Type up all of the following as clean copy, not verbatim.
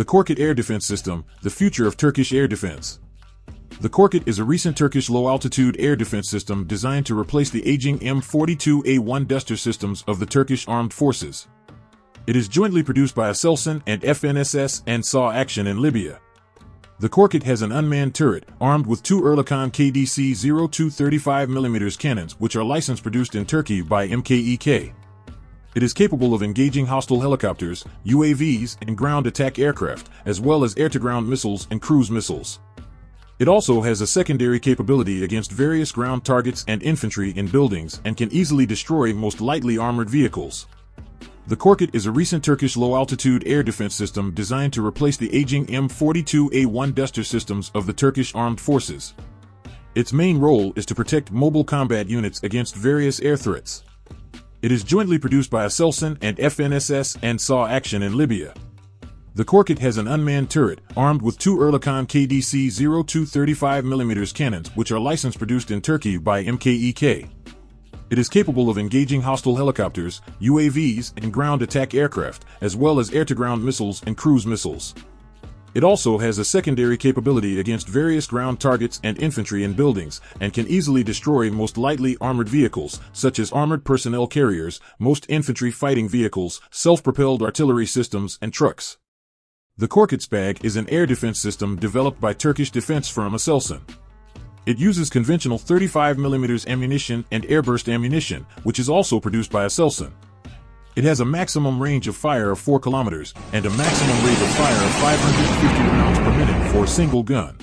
The Korkut air defense system, the future of Turkish air defense. The Korkut is a recent Turkish low-altitude air defense system designed to replace the aging M42A1 Duster systems of the Turkish armed forces. It is jointly produced by Aselsan and FNSS and saw action in Libya. The Korkut has an unmanned turret, armed with two Oerlikon KDC-02 35mm cannons which are licensed produced in Turkey by MKEK. It is capable of engaging hostile helicopters, UAVs, and ground attack aircraft, as well as air-to-ground missiles and cruise missiles. It also has a secondary capability against various ground targets and infantry in buildings and can easily destroy most lightly armored vehicles. The Korkut is a recent Turkish low-altitude air defense system designed to replace the aging M42A1 Duster systems of the Turkish armed forces. Its main role is to protect mobile combat units against various air threats. It is jointly produced by Aselsan and FNSS and saw action in Libya. The Korkut has an unmanned turret, armed with two Oerlikon KDC-02 35mm cannons which are licensed produced in Turkey by MKEK. It is capable of engaging hostile helicopters, UAVs, and ground attack aircraft, as well as air-to-ground missiles and cruise missiles. It also has a secondary capability against various ground targets and infantry in buildings, and can easily destroy most lightly armored vehicles, such as armored personnel carriers, most infantry fighting vehicles, self-propelled artillery systems, and trucks. The Korkut SPAG is an air defense system developed by Turkish defense firm Aselsan. It uses conventional 35mm ammunition and airburst ammunition, which is also produced by Aselsan. It has a maximum range of fire of 4 kilometers and a maximum rate of fire of 550 rounds per minute for a single gun.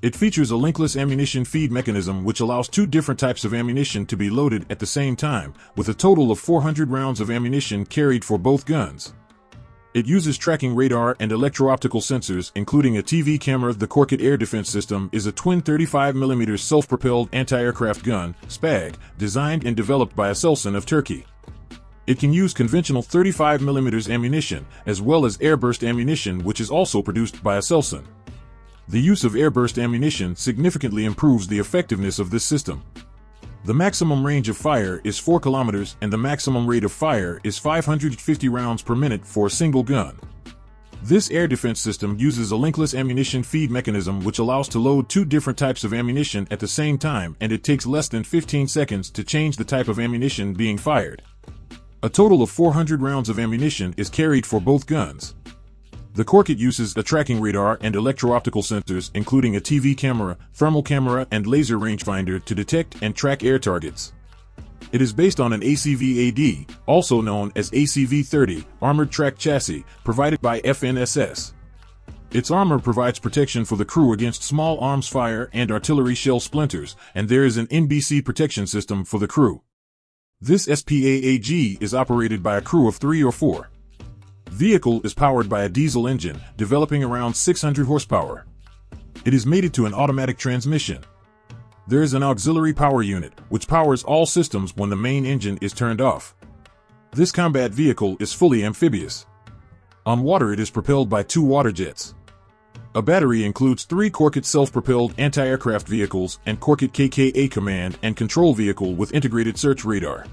It features a linkless ammunition feed mechanism which allows two different types of ammunition to be loaded at the same time, with a total of 400 rounds of ammunition carried for both guns. It uses tracking radar and electro-optical sensors, including a TV camera. The Korkut air defense system is a twin 35mm self-propelled anti-aircraft gun, SPAG, designed and developed by Aselsan of Turkey. It can use conventional 35mm ammunition, as well as airburst ammunition which is also produced by Aselsan. The use of airburst ammunition significantly improves the effectiveness of this system. The maximum range of fire is 4 kilometers and the maximum rate of fire is 550 rounds per minute for a single gun. This air defense system uses a linkless ammunition feed mechanism which allows to load two different types of ammunition at the same time, and it takes less than 15 seconds to change the type of ammunition being fired. A total of 400 rounds of ammunition is carried for both guns. The Korkut uses a tracking radar and electro-optical sensors, including a TV camera, thermal camera, and laser rangefinder to detect and track air targets. It is based on an ACV-AD, also known as ACV-30, armored track chassis, provided by FNSS. Its armor provides protection for the crew against small arms fire and artillery shell splinters, and there is an NBC protection system for the crew. This SPAAG is operated by a crew of 3 or 4. Vehicle is powered by a diesel engine, developing around 600 horsepower. It is mated to an automatic transmission. There is an auxiliary power unit, which powers all systems when the main engine is turned off. This combat vehicle is fully amphibious. On water it is propelled by 2 water jets. A battery includes 3 Korkut self-propelled anti-aircraft vehicles and Korkut KKA command and control vehicle with integrated search radar.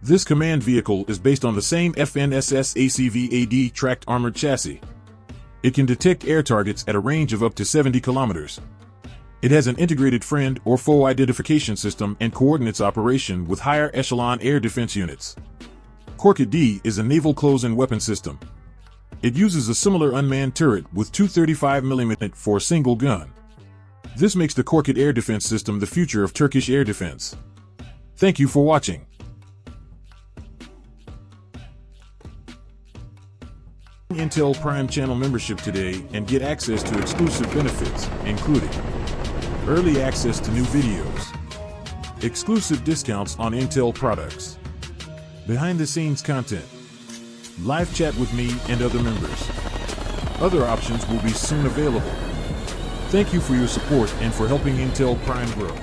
This command vehicle is based on the same FNSS ACV-AD tracked armored chassis. It can detect air targets at a range of up to 70 kilometers. It has an integrated friend or foe identification system and coordinates operation with higher echelon air defense units. Korkut D is a naval close-in weapon system. It uses a similar unmanned turret with two 35mm for a single gun. This makes the Korkut air defense system the future of Turkish air defense. Thank you for watching. Intel Prime channel membership today and get access to exclusive benefits, including early access to new videos, exclusive discounts on Intel products, behind-the-scenes content, live chat with me and other members. Other options will be soon available. Thank you for your support and for helping Intel Prime grow.